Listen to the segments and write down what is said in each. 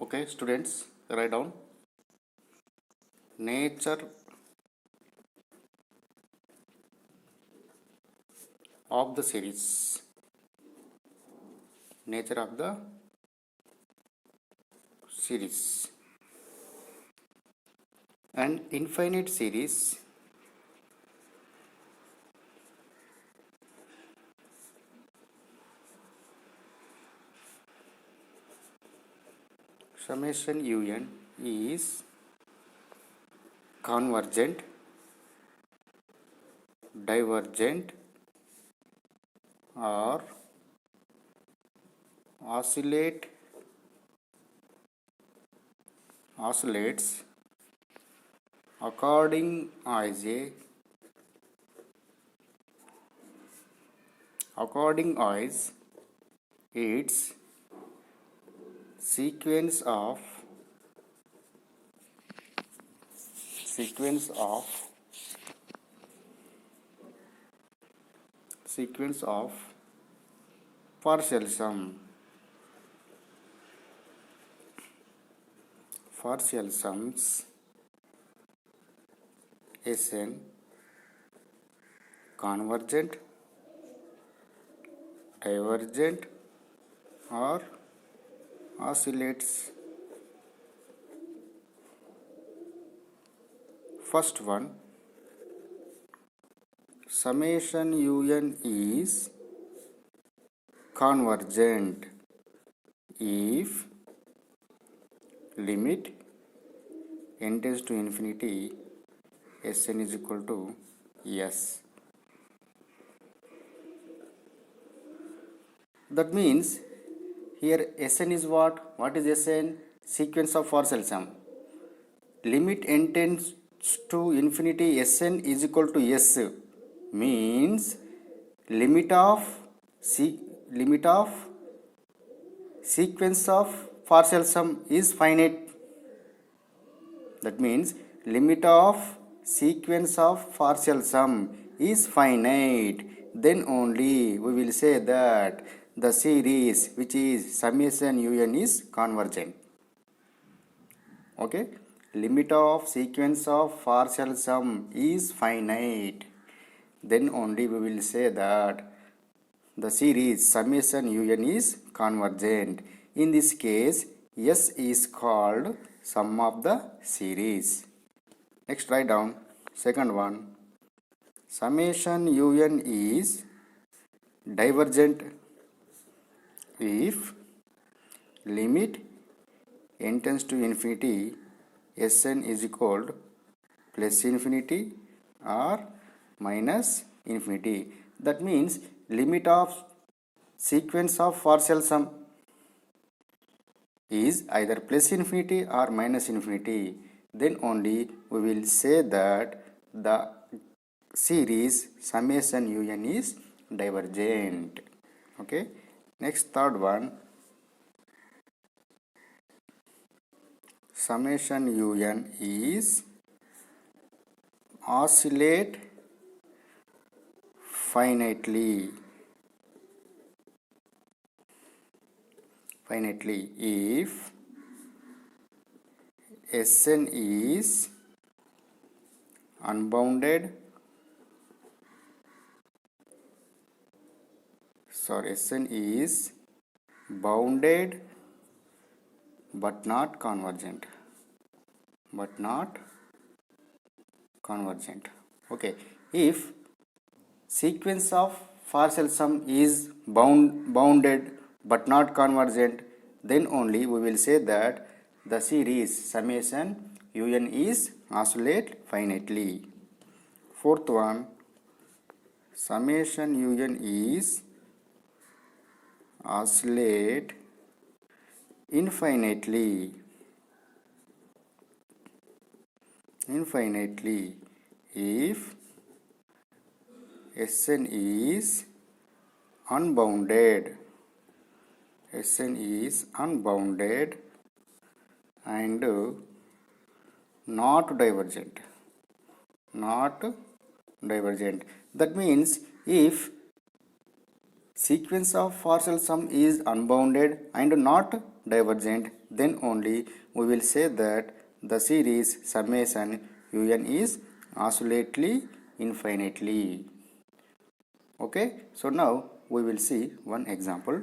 Okay, students, write down nature of the series. Nature of the series. An infinite series summation un is convergent, divergent, or oscillates according as its sequence of sequence of sequence of partial sums Sn convergent, divergent, or oscillates. First one, summation un is convergent if limit n tends to infinity Sn is equal to S. That means here Sn is what? What is Sn? Sequence of partial sum. Limit n tends to infinity Sn is equal to S means limit of sequence of partial sum is finite. That means limit of sequence of partial sum is finite. Then only we will say that the series which is summation un is convergent. Okay, limit of sequence of partial sum is finite. Then only we will say that the series summation un is convergent. In this case, S is called sum of the series. Next, write down second one. Summation un is divergent if limit n tends to infinity Sn is equal to plus infinity or minus infinity. That means limit of sequence of partial sum is either plus infinity or minus infinity. Then only we will say that the series summation un is divergent. Okay, next third one, summation un is oscillate finitely if Sn is unbounded Sn is bounded but not convergent. Okay, if sequence of partial sum is bounded but not convergent, then only we will say that the series summation un is oscillate finitely. Fourth one, summation un is oscillate infinitely if Sn is unbounded and not divergent. That means if sequence of partial sum is unbounded and not divergent, then only we will say that the series summation un is absolutely infinitely. Okay, so now we will see one example.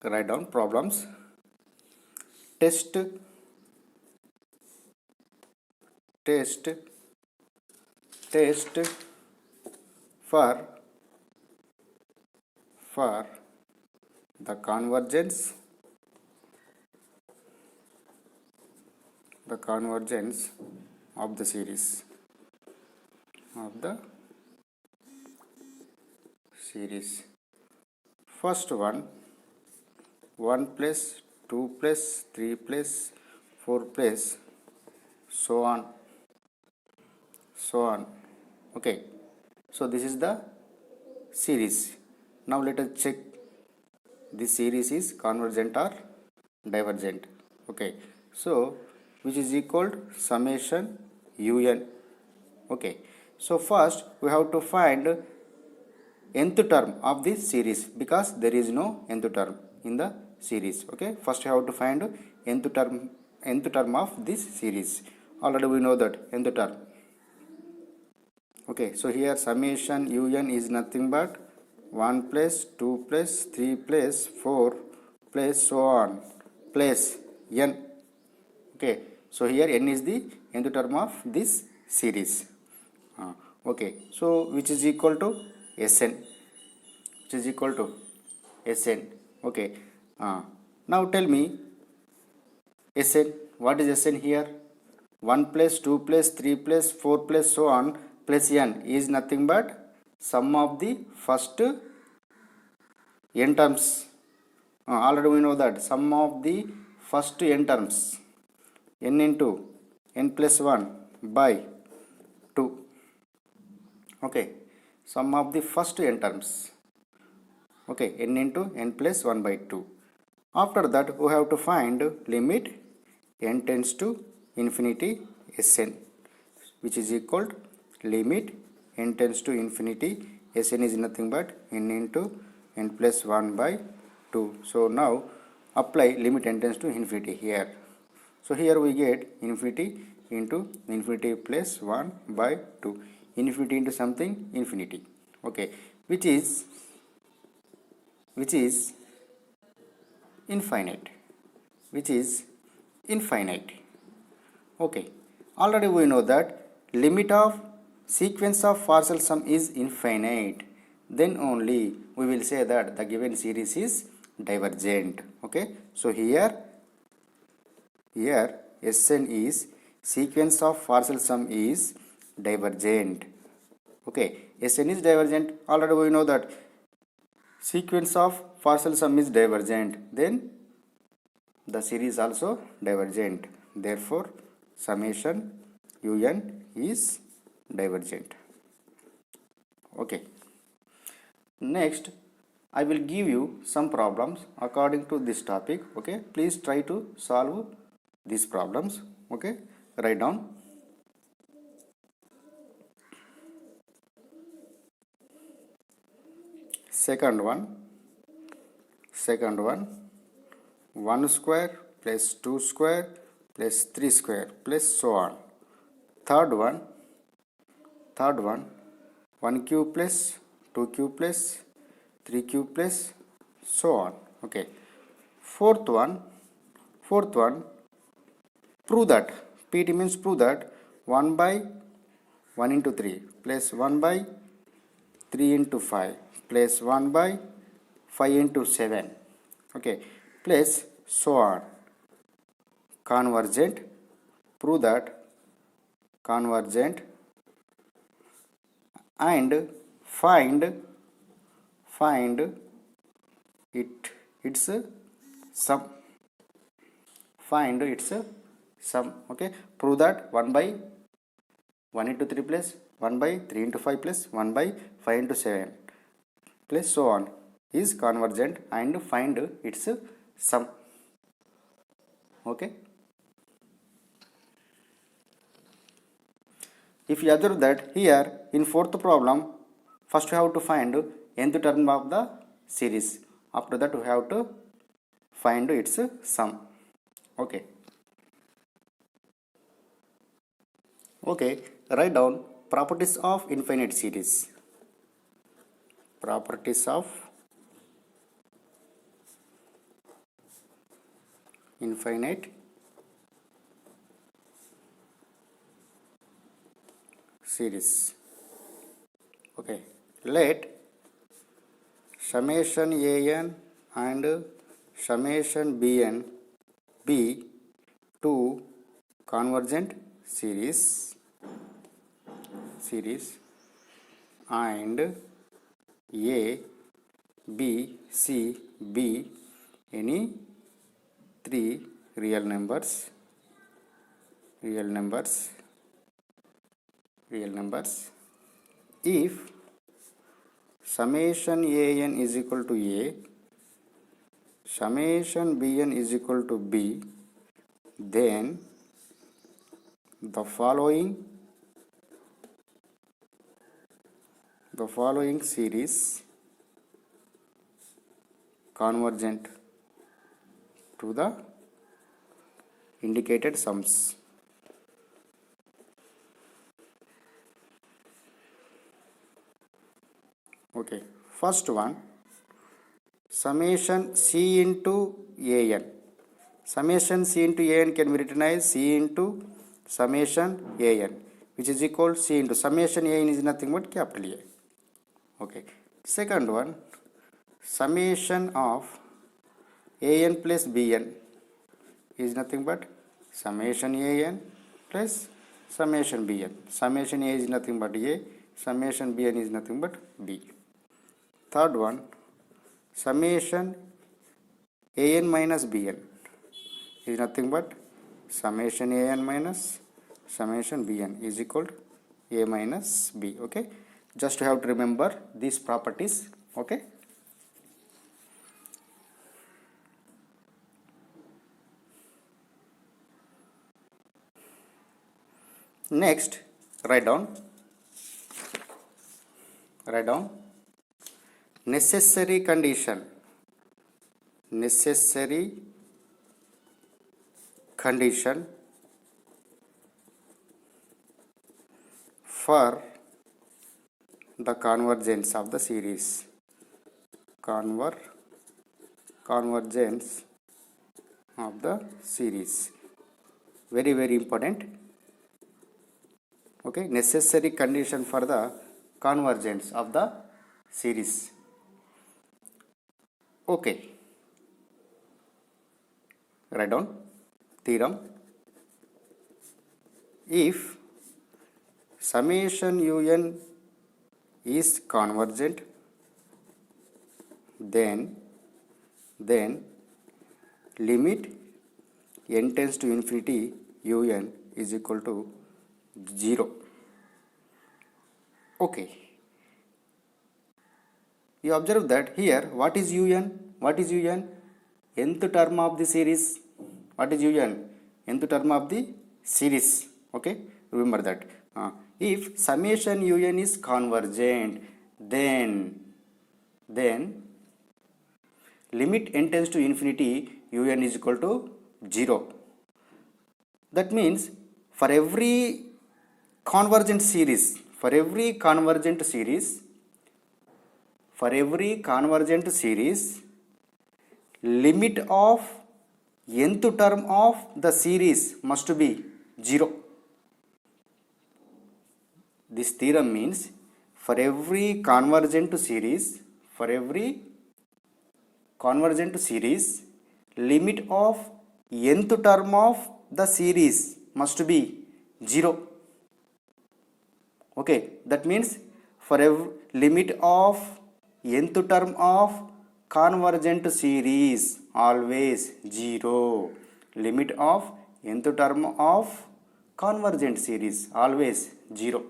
Write down problems. Test test test for the convergence of the series. First one, 1 plus 2 plus 3 plus 4 plus so on. Okay, so this is the series. Now let us check this series is convergent or divergent. Okay, so which is equal to summation un. Okay, so first we have to find nth term of this series because there is no nth term in the series. Okay, first you have to find nth term of this series. Already we know that nth term. Okay, so here summation un is nothing but 1 plus 2 plus 3 plus 4 plus so on plus n. Okay, so here n is the nth term of this series. Okay, so which is equal to Sn, which is equal to Sn. Okay, now tell me Sn, what is Sn here? 1 plus 2 plus 3 plus 4 plus so on plus n is nothing but sum of the first n terms. Already we know that sum of the first n terms, n into n plus 1 by 2. Okay, sum of the first n terms. Okay, n into n plus 1 by 2. After that we have to find limit n tends to infinity Sn, which is equal to limit n tends to infinity Sn is nothing but n into n plus 1 by 2. So now apply limit n tends to infinity here. So here we get infinity into infinity plus 1 by 2. Infinity into something infinity. Okay, which is infinite, which is infinite. Okay, already we know that limit of sequence of partial sum is infinite, then only we will say that the given series is divergent. Okay, so here Sn is sequence of partial sum is divergent. Okay, Sn is divergent. Already we know that sequence of partial sum is divergent, then the series also divergent. Therefore summation un is divergent. Okay, next I will give you some problems according to this topic. Okay, please try to solve these problems. Okay, write down. Second one, 1 square plus 2 square plus 3 square plus so on. Third one, 1 cube plus 2 cube plus 3 cube plus so on. Okay, fourth one, prove that, pt means prove that 1 by 1 into 3 plus 1 by 3 into 5 plus 1 by 5 into 7. Okay, plus so on. Convergent, prove that convergent and find its sum. Find its sum. Okay, prove that 1 by 1 into 3 plus 1 by 3 into 5 plus 1 by 5 into 7 plus so on is convergent and find its sum. Okay, If you observe that here in fourth problem, first we have to find nth term of the series. After that we have to find its sum. Okay. Okay, write down properties of infinite series. Properties of infinite series. Okay, let summation an and summation bn be two convergent series and a b c b any three real numbers if summation an is equal to a, summation bn is equal to b, then the following series convergent to the indicated sums. Okay, first one, summation c into an. Summation c into an can be written as c into summation an, which is equal to c into summation an is nothing but capital A. Okay, second one, summation of an plus bn is nothing but summation an plus summation bn. Summation a is nothing but a, summation bn is nothing but b. Third one, summation an minus bn is nothing but summation an minus summation bn is equal to a minus b. Okay, just you have to remember these properties. Okay, next write down necessary condition for the convergence of the series. Convergence of the series, very very important. Okay, necessary condition for the convergence of the series. Okay, write down theorem. If summation un is convergent, then limit n tends to infinity un is equal to 0. Okay, you observe that here what is un? Nth term of the series. What is un? Nth term of the series. Okay, remember that. If summation un is convergent, then limit n tends to infinity un is equal to 0. That means for every convergent series, limit of nth term of the series must be 0. This theorem means for every convergent series, limit of nth term of the series must be 0. Okay, that means for every limit of nth term of convergent series always 0. Limit of nth term of convergent series always 0.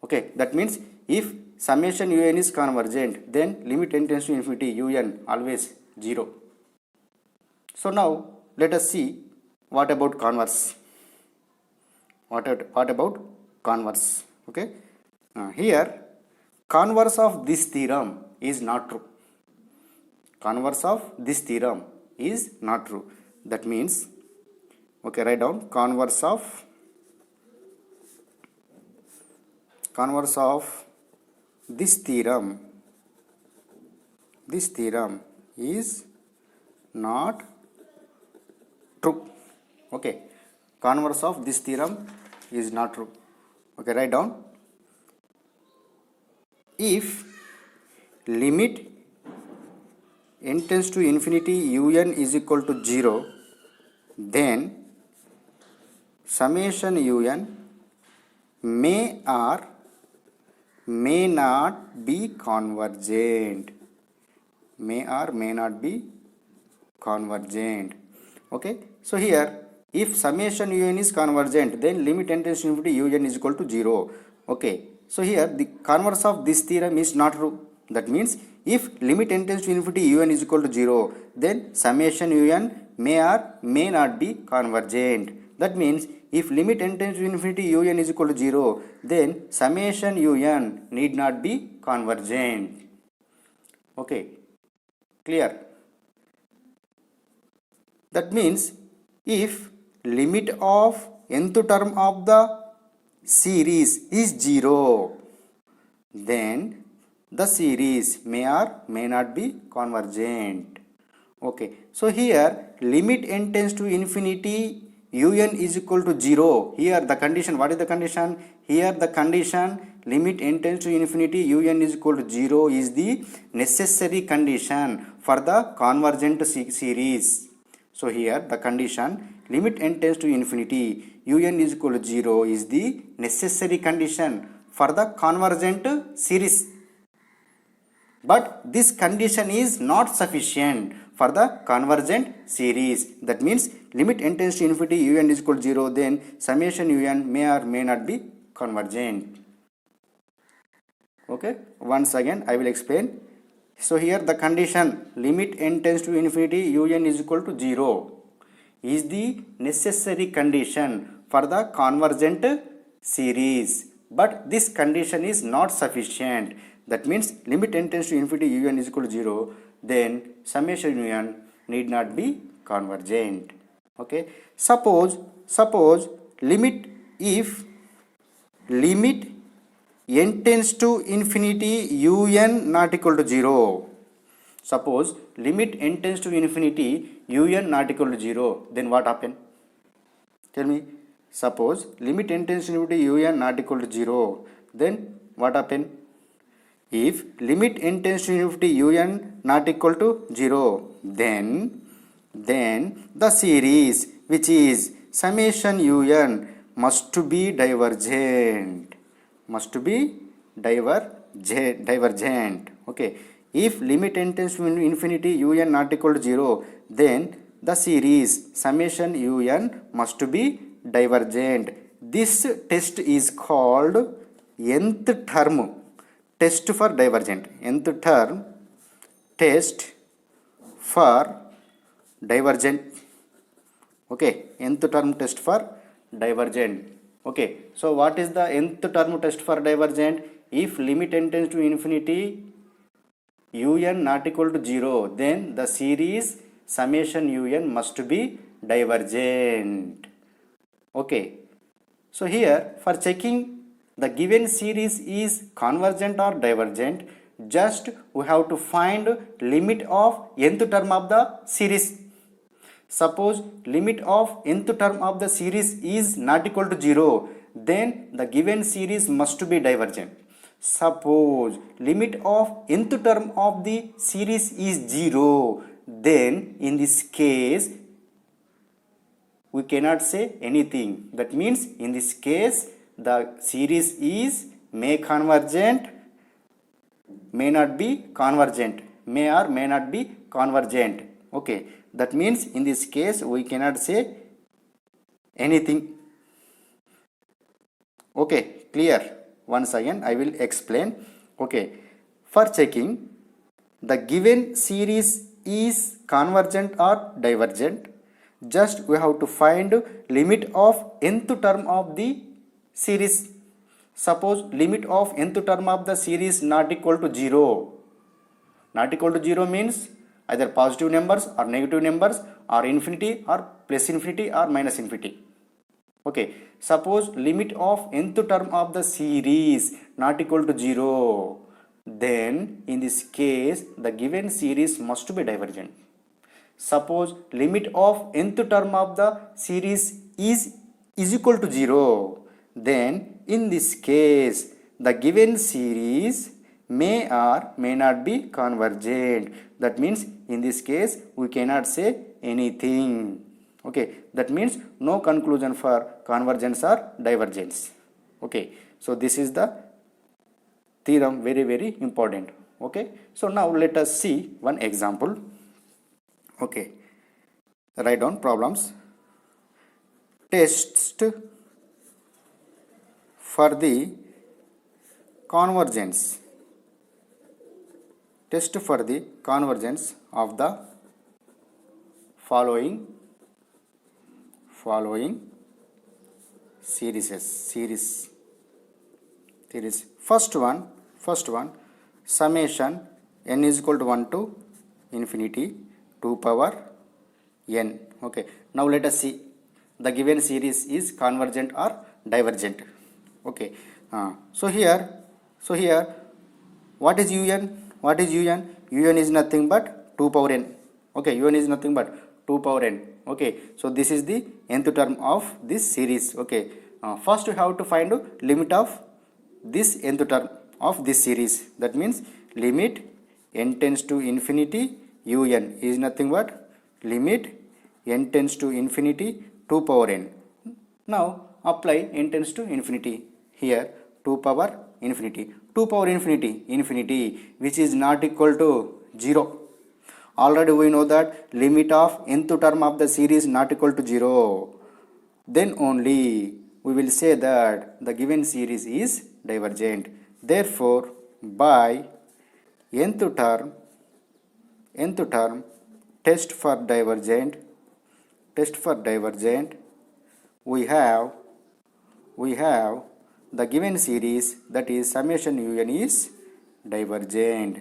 Okay, that means if summation un is convergent, then limit n tends to infinity un always 0. So now let us see what about converse. What about converse? Okay. Here, converse of this theorem is not true. Converse of this theorem is not true. That means, okay, write down converse of this theorem is not true. Okay, converse of this theorem is not true. Okay, write down, if limit n tends to infinity un is equal to 0, then summation un may or may not be convergent. May or may not be convergent. Okay, so here, if summation un is convergent, then limit n tends to infinity un is equal to 0. Okay, so here the converse of this theorem is not true. That means, if limit n tends to infinity un is equal to 0, then summation un may or may not be convergent. That means, if limit n tends to infinity un is equal to 0, then summation un need not be convergent. Okay, clear? That means, if limit of nth term of the series is 0, then the series may or may not be convergent. Okay, so here limit n tends to infinity un is equal to 0. Here the condition, what is the condition? Here the condition limit n tends to infinity un is equal to 0 is the necessary condition for the convergent series. So here the condition limit n tends to infinity un is equal to 0 is the necessary condition for the convergent series. But this condition is not sufficient for the convergent series. That means, limit n tends to infinity un is equal to 0, then summation un may or may not be convergent. Okay, once again I will explain. So here the condition limit n tends to infinity un is equal to 0 is the necessary condition for the convergent series. But this condition is not sufficient. That means, limit n tends to infinity un is equal to 0, then summation un need not be convergent. Okay, suppose if limit n tends to infinity un not equal to 0. Suppose limit n tends to infinity un not equal to 0, then what happen? Tell me. Suppose limit n tends to infinity un not equal to 0, then what happen? If limit n tends to infinity un not equal to 0, then the series which is summation un must be divergent. Okay, if limit n tends to infinity un not equal to 0, then the series summation un must be divergent. This test is called nth term test for divergent. Nth term test for divergent. Okay, nth term test for divergent. Okay, so what is the nth term test for divergent? If limit n tends to infinity un not equal to 0, then the series summation un must be divergent. Okay, so here for checking the given series is convergent or divergent, just we have to find limit of nth term of the series. Suppose limit of nth term of the series is not equal to 0, then the given series must be divergent. Suppose limit of nth term of the series is 0, then in this case we cannot say anything. That means, in this case the series is may convergent, may not be convergent, may or may not be convergent. Okay, that means in this case we cannot say anything. Okay, clear? Once again I will explain. Okay, for checking the given series is convergent or divergent, just we have to find limit of nth term of the series. Suppose limit of nth term of the series not equal to 0. Not equal to 0 means either positive numbers or negative numbers or infinity or plus infinity or minus infinity. Okay, suppose limit of nth term of the series not equal to 0, then in this case the given series must be divergent. Suppose limit of nth term of the series is equal to 0, then in this case the given series may or may not be convergent. That means in this case we cannot say anything. Okay, that means no conclusion for convergence or divergence. Okay, so this is the theorem, very important. Okay, so now let us see one example. Okay, write down problems. Test for the convergence. Test for the convergence of the following series. First one, summation n is equal to 1 to infinity 2 power n. Okay, now let us see the given series is convergent or divergent. Okay, so here what is un? Un is nothing but 2 power n. Okay, un is nothing but 2 power n. Okay, so this is the nth term of this series. Okay, first you have to find limit of this nth term of this series. That means limit n tends to infinity un is nothing but limit n tends to infinity 2 power n. Now apply n tends to infinity. Here 2 power infinity which is not equal to 0. Already we know that limit of nth term of the series not equal to 0. Then only we will say that the given series is divergent. Therefore, by nth term test for divergent, we have the given series, that is summation un is divergent.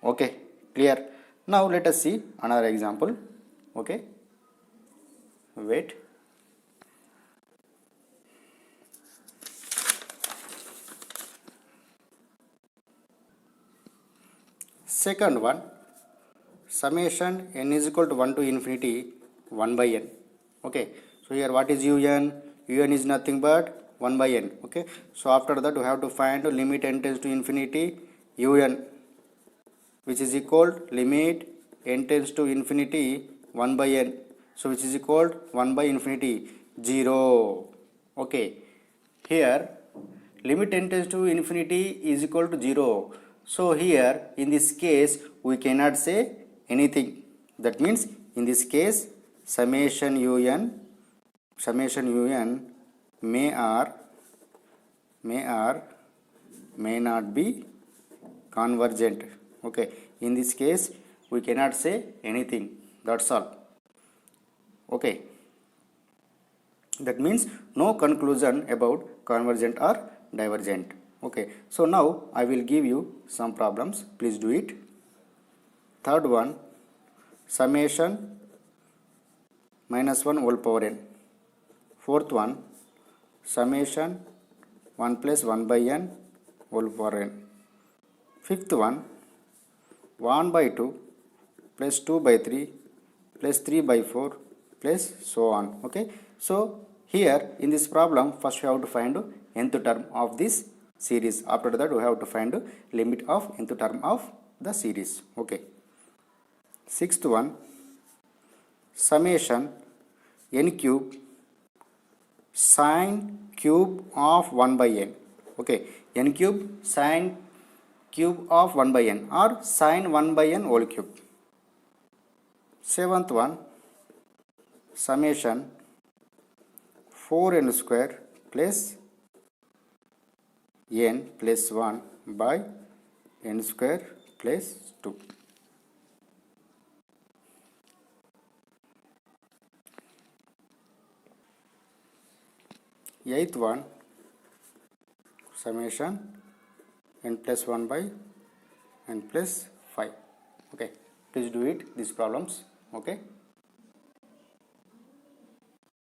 Okay, clear. Now let us see another example. Okay, wait. Second one, summation n is equal to 1 to infinity 1 by n. Okay, so here what is un? Un is nothing but 1 by n. Okay, so after that we have to find limit n tends to infinity un, which is equal limit n tends to infinity 1 by n, so which is equal 1 by infinity 0. Okay, here limit n tends to infinity is equal to 0. So here in this case we cannot say anything. That means in this case summation un may or may not be convergent. Okay, in this case we cannot say anything. That's all. Okay, that means no conclusion about convergent or divergent. Okay, so now I will give you some problems. Please do it. Third one, summation -1 whole power n. Fourth one, summation 1 plus 1 by n whole power n. Fifth one, 1 by 2 plus 2 by 3 plus 3 by 4 plus so on. Okay, so here in this problem first we have to find nth term of this series. After that we have to find limit of nth term of the series. Okay, sixth one, summation n cube sine cube of 1 by n. Okay, n cube sine cube of 1 by n or sine 1 by n whole cube. Seventh one, summation 4n square plus n plus 1 by n square plus 2. Eighth one, summation n plus 1 by n plus 5. Okay, please do it these problems. Okay.